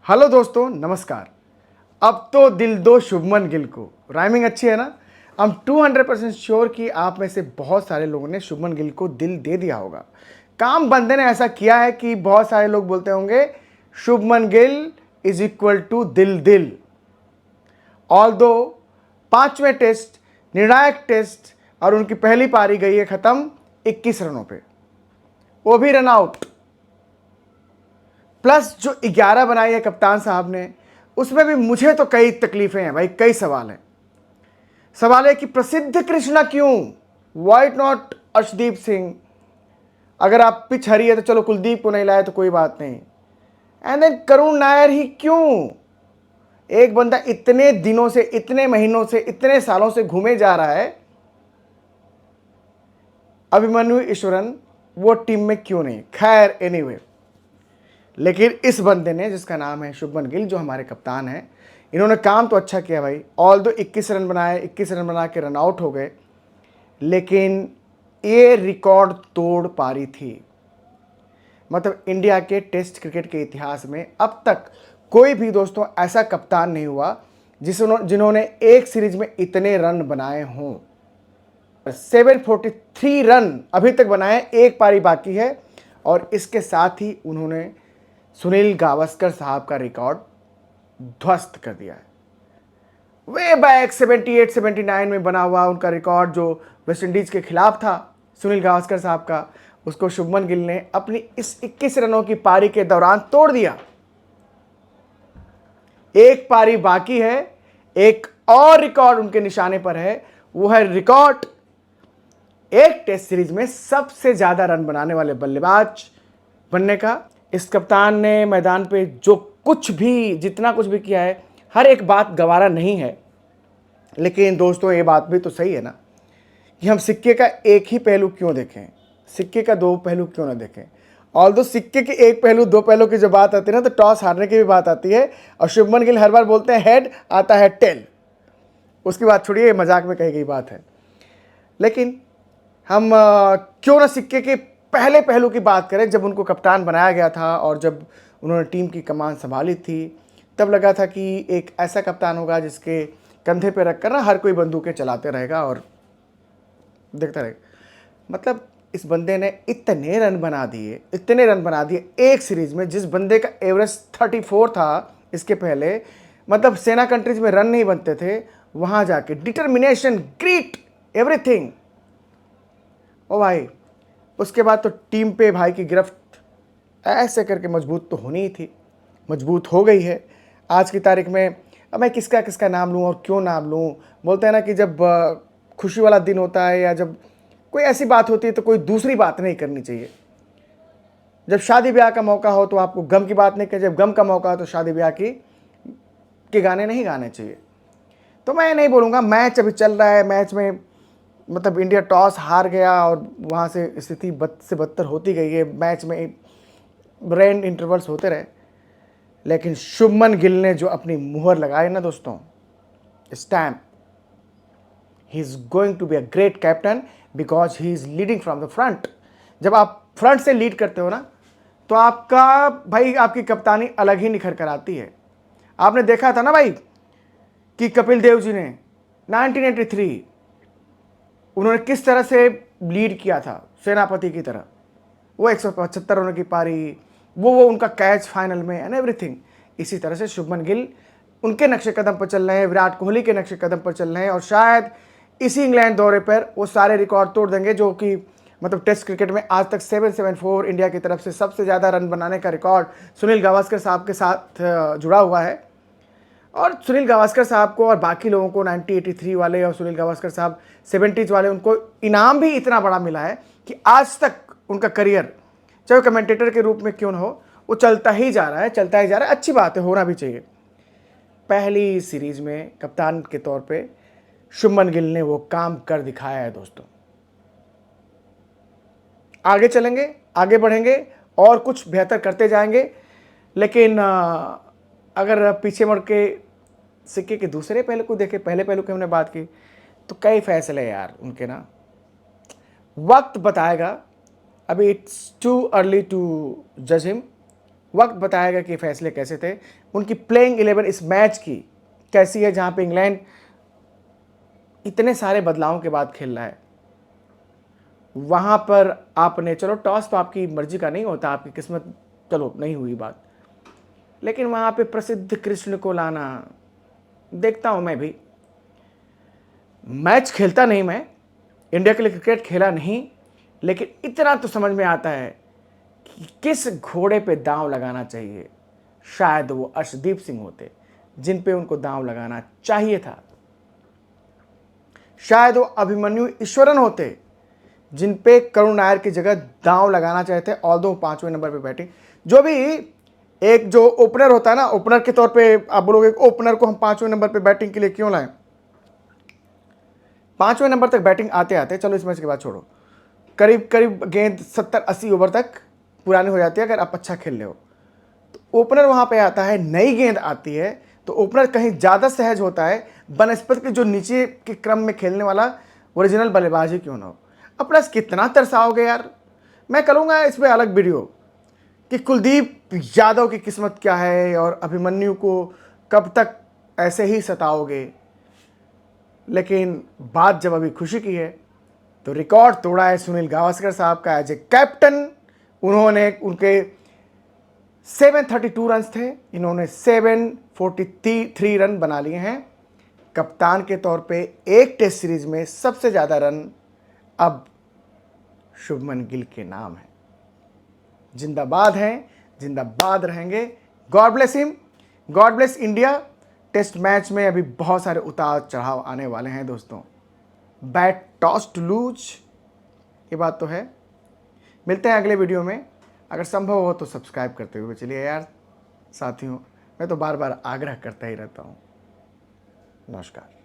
Hello दोस्तों, नमस्कार। अब तो दिल दो शुभमन गिल को। राइमिंग अच्छी है ना। आई एम 200% श्योर कि आप में से बहुत सारे लोगों ने शुभमन गिल को दिल दे दिया होगा। काम बंदे ने ऐसा किया है कि बहुत सारे लोग बोलते होंगे Shubman Gill is equal to दिल दिल। ऑल दो पांचवें टेस्ट, निर्णायक टेस्ट, और उनकी पहली पारी गई है खत्म 21 रनों पे, वो भी रन आउट। प्लस जो 11 बनाई है कप्तान साहब ने, उसमें भी मुझे तो कई तकलीफें हैं भाई, कई सवाल हैं। सवाल है कि प्रसिद्ध कृष्णा क्यों, वाइट नॉट अर्शदीप सिंह। अगर आप पिच हरी है तो चलो कुलदीप को नहीं लाए तो कोई बात नहीं। एंड देन करुण नायर ही क्यों। एक बंदा इतने दिनों से, इतने महीनों से, इतने सालों से घूमे जा रहा है, अभिमन्यु ईश्वरन वो टीम में क्यों नहीं। खैर एनीवे, लेकिन इस बंदे ने जिसका नाम है शुभमन गिल, जो हमारे कप्तान हैं, इन्होंने काम तो अच्छा किया भाई। ऑल दो 21 रन बनाए, 21 रन बना के रन आउट हो गए, लेकिन ये रिकॉर्ड तोड़ पारी थी। मतलब इंडिया के टेस्ट क्रिकेट के इतिहास में अब तक कोई भी दोस्तों ऐसा कप्तान नहीं हुआ जिन्होंने एक सीरीज में इतने रन बनाए हों। 743 रन अभी तक बनाए, एक पारी बाकी है, और इसके साथ ही उन्होंने सुनील गावस्कर साहब का रिकॉर्ड ध्वस्त कर दिया है। वे बैक 78-79 में बना हुआ उनका रिकॉर्ड जो वेस्ट इंडीज के खिलाफ था, सुनील गावस्कर साहब का, उसको शुभमन गिल ने अपनी इस 21 रनों की पारी के दौरान तोड़ दिया। एक पारी बाकी है, एक और रिकॉर्ड उनके निशाने पर है, वो है रिकॉर्ड एक टेस्ट सीरीज में सबसे ज्यादा रन बनाने वाले बल्लेबाज बनने का। इस कप्तान ने मैदान पे जो कुछ भी, जितना कुछ भी किया है, हर एक बात गवारा नहीं है। लेकिन दोस्तों ये बात भी तो सही है ना कि हम सिक्के का एक ही पहलू क्यों देखें, सिक्के का दो पहलू क्यों ना देखें। ऑल्दो सिक्के के एक पहलू दो पहलू की जब बात आती है ना, तो टॉस हारने की भी बात आती है, और शुभमन गिल हर बार बोलते हैं हेड, आता है टेल। उसकी बात छोड़िए, मजाक में कही गई बात है। लेकिन हम क्यों ना सिक्के के पहले पहलू की बात करें। जब उनको कप्तान बनाया गया था और जब उन्होंने टीम की कमान संभाली थी, तब लगा था कि एक ऐसा कप्तान होगा जिसके कंधे पे रखकर ना हर कोई बंदूकें चलाते रहेगा और देखता रहेगा। मतलब इस बंदे ने इतने रन बना दिए, इतने रन बना दिए एक सीरीज में, जिस बंदे का एवरेज 34 था इसके पहले। मतलब सेना कंट्रीज में रन नहीं बनते थे, वहाँ जाके डिटर्मिनेशन, ग्रीट, एवरीथिंग। ओ भाई, उसके बाद तो टीम पे भाई की गिरफ्त ऐसे करके मजबूत तो होनी ही थी, मजबूत हो गई है आज की तारीख में। अब मैं किसका किसका नाम लूँ और क्यों नाम लूँ। बोलते हैं ना कि जब खुशी वाला दिन होता है या जब कोई ऐसी बात होती है तो कोई दूसरी बात नहीं करनी चाहिए। जब शादी ब्याह का मौका हो तो आपको गम की बात नहीं करनी, जब गम का मौका हो तो शादी ब्याह के गाने नहीं गाने चाहिए। तो मैं नहीं बोलूँगा, मैच अभी चल रहा है, मैच में मतलब इंडिया टॉस हार गया और वहाँ से स्थिति बद से बदतर होती गई है। मैच में रेन इंटरवल्स होते रहे, लेकिन शुभमन गिल ने जो अपनी मुहर लगाई ना दोस्तों, stamp, he is going to be a great captain because he is leading from the front. जब आप फ्रंट से लीड करते हो ना, तो आपका भाई, आपकी कप्तानी अलग ही निखर कर आती है। आपने देखा था ना भाई कि कपिल देव जी ने 1983 उन्होंने किस तरह से लीड किया था, सेनापति की तरह। वो 175 रनों की पारी, वो उनका कैच फाइनल में, एंड एवरीथिंग। इसी तरह से शुभमन गिल उनके नक्शे कदम पर चल रहे हैं, विराट कोहली के नक्शे कदम पर चल रहे हैं, और शायद इसी इंग्लैंड दौरे पर वो सारे रिकॉर्ड तोड़ देंगे जो कि मतलब टेस्ट क्रिकेट में आज तक 774 इंडिया की तरफ से सबसे ज़्यादा रन बनाने का रिकॉर्ड सुनील गावस्कर साहब के साथ जुड़ा हुआ है। और सुनील गावस्कर साहब को और बाकी लोगों को 1983 वाले और सुनील गावस्कर साहब 70s वाले, उनको इनाम भी इतना बड़ा मिला है कि आज तक उनका करियर, चाहे कमेंटेटर के रूप में क्यों न हो, वो चलता ही जा रहा है, चलता ही जा रहा है। अच्छी बात है, होना भी चाहिए। पहली सीरीज में कप्तान के तौर पे शुभमन गिल ने वो काम कर दिखाया है दोस्तों। आगे चलेंगे, आगे बढ़ेंगे और कुछ बेहतर करते जाएंगे। लेकिन अगर पीछे मुड़ के सिक्के के दूसरे पहलू को देखें, पहले पहलू की हमने बात की, तो कई फैसले यार उनके ना वक्त बताएगा। अभी इट्स टू अर्ली टू जज हिम, वक्त बताएगा कि फैसले कैसे थे। उनकी प्लेइंग 11 इस मैच की कैसी है, जहां पे इंग्लैंड इतने सारे बदलावों के बाद खेल रहा है। वहां पर आपने, चलो टॉस तो आपकी मर्जी का नहीं होता, आपकी किस्मत, चलो नहीं हुई बात, लेकिन वहां पे प्रसिद्ध कृष्ण को लाना, देखता हूं मैं भी, मैच खेलता नहीं, मैं इंडिया के लिए क्रिकेट खेला नहीं, लेकिन इतना तो समझ में आता है कि किस घोड़े पे दांव लगाना चाहिए। शायद वो अर्शदीप सिंह होते जिन पे उनको दांव लगाना चाहिए था। शायद वो अभिमन्यु ईश्वरन होते जिन पे करुण नायर की जगह दांव लगाना चाहते। ऑल्दो 5वें नंबर पे बैटिंग, जो भी एक जो ओपनर होता है ना, ओपनर के तौर पे आप बोलोगे ओपनर को हम 5वें नंबर पे बैटिंग के लिए क्यों लाएं। 5वें नंबर तक बैटिंग आते आते, चलो इस मैच के बाद छोड़ो, करीब करीब गेंद 70-80 ओवर तक पुरानी हो जाती है अगर आप अच्छा खेल रहे हो। तो ओपनर वहां पे आता है, नई गेंद आती है, तो ओपनर कहीं ज़्यादा सहज होता है बनस्पत के जो नीचे के क्रम में खेलने वाला ओरिजिनल बल्लेबाज ही क्यों ना हो। अपना कितना तरसाओगे यार। मैं करूँगा इस पर अलग वीडियो कि कुलदीप यादव की किस्मत क्या है और अभिमन्यु को कब तक ऐसे ही सताओगे। लेकिन बात जब अभी खुशी की है तो रिकॉर्ड तोड़ा है सुनील गावस्कर साहब का एज ए कैप्टन। उन्होंने, उनके 732 रन थे, इन्होंने 743 रन बना लिए हैं। कप्तान के तौर पे एक टेस्ट सीरीज में सबसे ज़्यादा रन अब शुभमन गिल के नाम है। जिंदाबाद हैं, जिंदाबाद रहेंगे। God bless him, God bless India. Test match में अभी बहुत सारे उतार चढ़ाव आने वाले हैं दोस्तों। बैट टॉस टू लूज, ये बात तो है। मिलते हैं अगले वीडियो में। अगर संभव हो तो सब्सक्राइब करते हुए चलिए यार साथियों, मैं तो बार बार आग्रह करता ही रहता हूँ। नमस्कार।